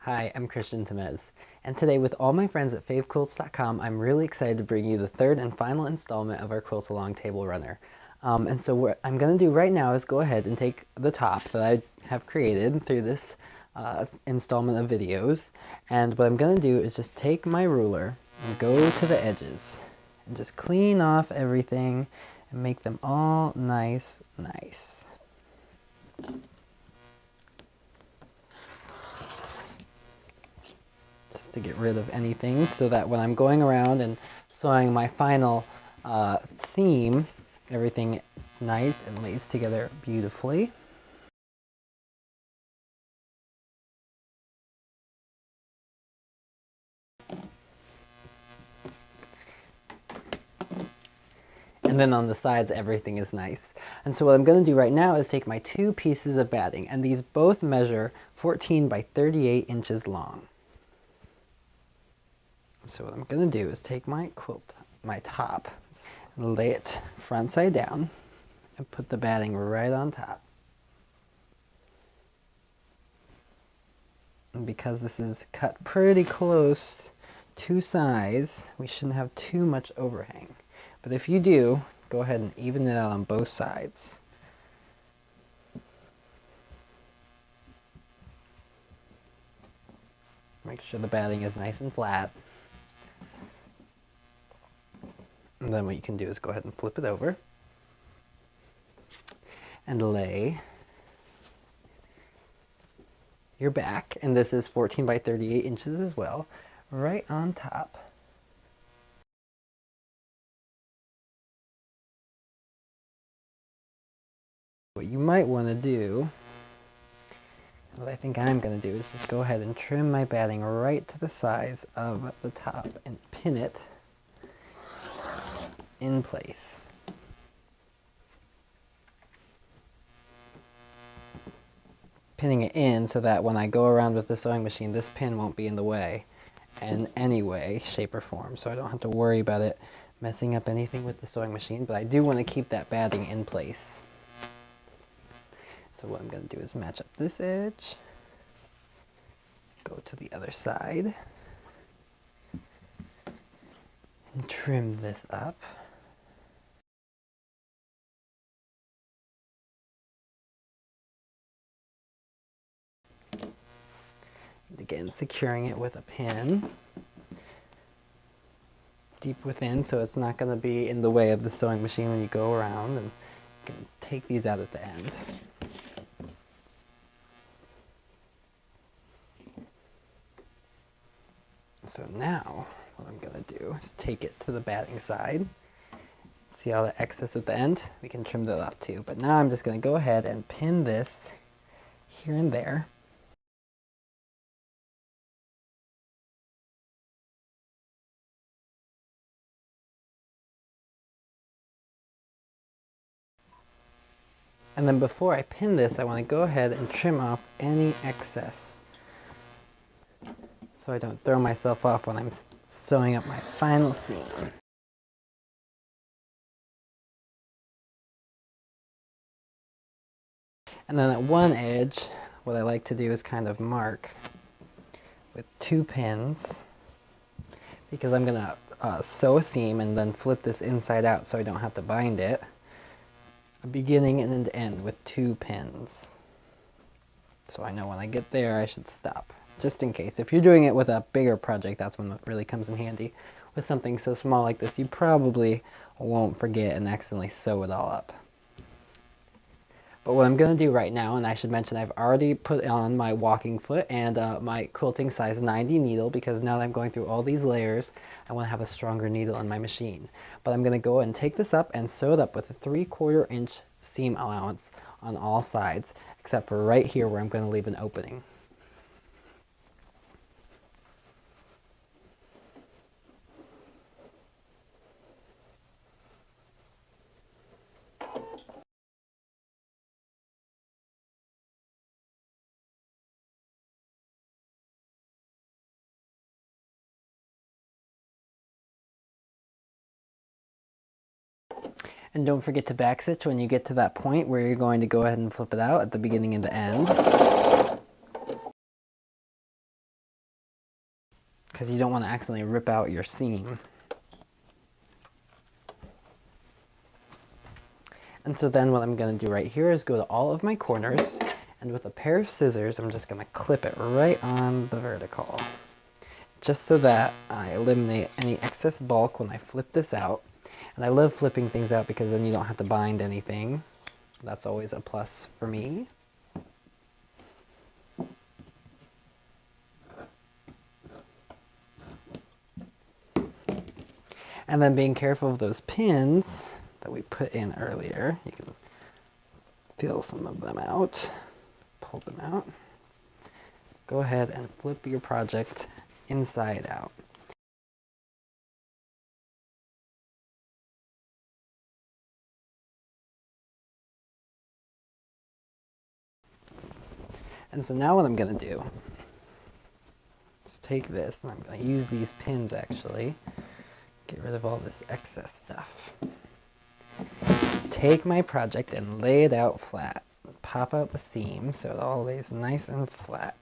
Hi, I'm Christian Temez, and today with all my friends at FaveQuilts.com, I'm really excited to bring you the third and final installment of our Quilt-Along table runner. And so what I'm going to do right now is go ahead and take the top that I have created through this installment of videos, and what I'm going to do is just take my ruler and go to the edges and just clean off everything and make them all nice. To get rid of anything so that when I'm going around and sewing my final seam, everything is nice and lays together beautifully. And then on the sides, everything is nice. And so what I'm going to do right now is take my two pieces of batting, and these both measure 14 by 38 inches long. So what I'm going to do is take my top, and lay it front side down, and put the batting right on top. And because this is cut pretty close to size, we shouldn't have too much overhang. But if you do, go ahead and even it out on both sides. Make sure the batting is nice and flat. And then what you can do is go ahead and flip it over and lay your back, and this is 14 by 38 inches as well, right on top. What you might want to do, what I think I'm going to do, is just go ahead and trim my batting right to the size of the top and pin it in place. Pinning it in so that when I go around with the sewing machine, this pin won't be in the way in any way, shape, or form, so I don't have to worry about it messing up anything with the sewing machine, but I do want to keep that batting in place. So what I'm going to do is match up this edge, go to the other side, and trim this up. And again, securing it with a pin deep within so it's not going to be in the way of the sewing machine when you go around, and you can take these out at the end. So now what I'm going to do is take it to the batting side. See all the excess at the end? We can trim that off too. But now I'm just going to go ahead and pin this here and there. And then before I pin this, I want to go ahead and trim off any excess, so I don't throw myself off when I'm sewing up my final seam. And then at one edge, what I like to do is kind of mark with two pins, because I'm going to sew a seam and then flip this inside out so I don't have to bind it. A beginning and an end with two pins. So I know when I get there I should stop, just in case. If you're doing it with a bigger project, that's when it really comes in handy. With something so small like this, you probably won't forget and accidentally sew it all up. But what I'm going to do right now, and I should mention I've already put on my walking foot and my quilting size 90 needle, because now that I'm going through all these layers, I want to have a stronger needle on my machine. But I'm going to go and take this up and sew it up with a 3/4 inch seam allowance on all sides, except for right here where I'm going to leave an opening. And don't forget to backstitch when you get to that point where you're going to go ahead and flip it out at the beginning and the end. because you don't want to accidentally rip out your seam. And so then what I'm going to do right here is go to all of my corners, and with a pair of scissors, I'm just going to clip it right on the vertical, just so that I eliminate any excess bulk when I flip this out. And I love flipping things out because then you don't have to bind anything. That's always a plus for me. And then being careful of those pins that we put in earlier. You can feel some of them out, pull them out. Go ahead and flip your project inside out. And so now what I'm going to do is take this, and I'm going to use these pins actually, get rid of all this excess stuff. Take my project and lay it out flat. Pop out the seam so it all lays nice and flat.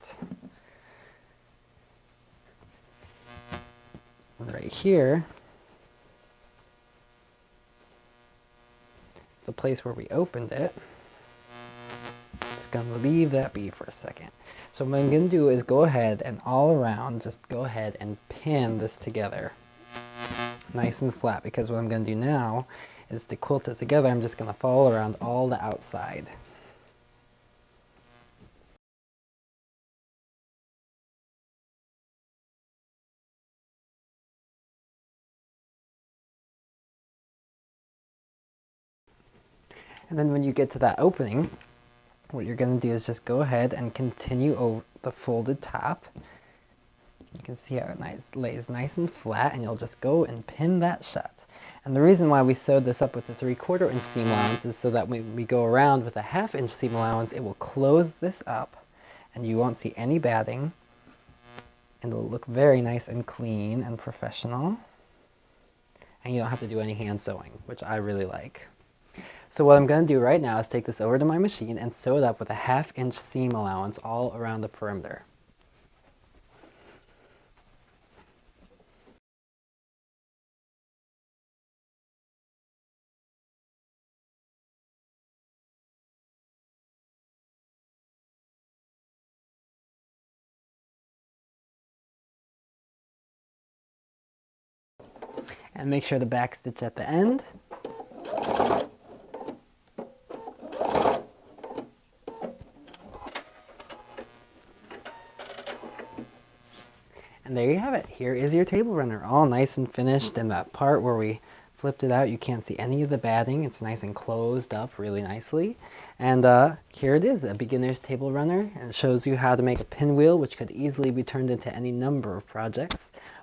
And right here, the place where we opened it, just going to leave that be for a second. So what I'm going to do is go ahead and all around, just go ahead and pin this together nice and flat, because what I'm going to do now is to quilt it together, I'm just going to follow around all the outside. And then when you get to that opening, what you're going to do is just go ahead and continue over the folded top. You can see how it lays nice and flat, and you'll just go and pin that shut. And the reason why we sewed this up with the 3/4 inch seam allowance is so that when we go around with a 1/2 inch seam allowance, it will close this up and you won't see any batting, and it'll look very nice and clean and professional. And you don't have to do any hand sewing, which I really like. So what I'm going to do right now is take this over to my machine and sew it up with a 1/2 inch seam allowance all around the perimeter. And make sure to back stitch at the end. And there you have it. Here is your table runner, all nice and finished. And that part where we flipped it out, you can't see any of the batting. It's nice and closed up really nicely. And here it is, a beginner's table runner. And it shows you how to make a pinwheel, which could easily be turned into any number of projects.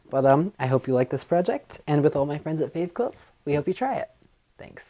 But I hope you like this project. And with all my friends at FaveQuilts, we hope you try it. Thanks.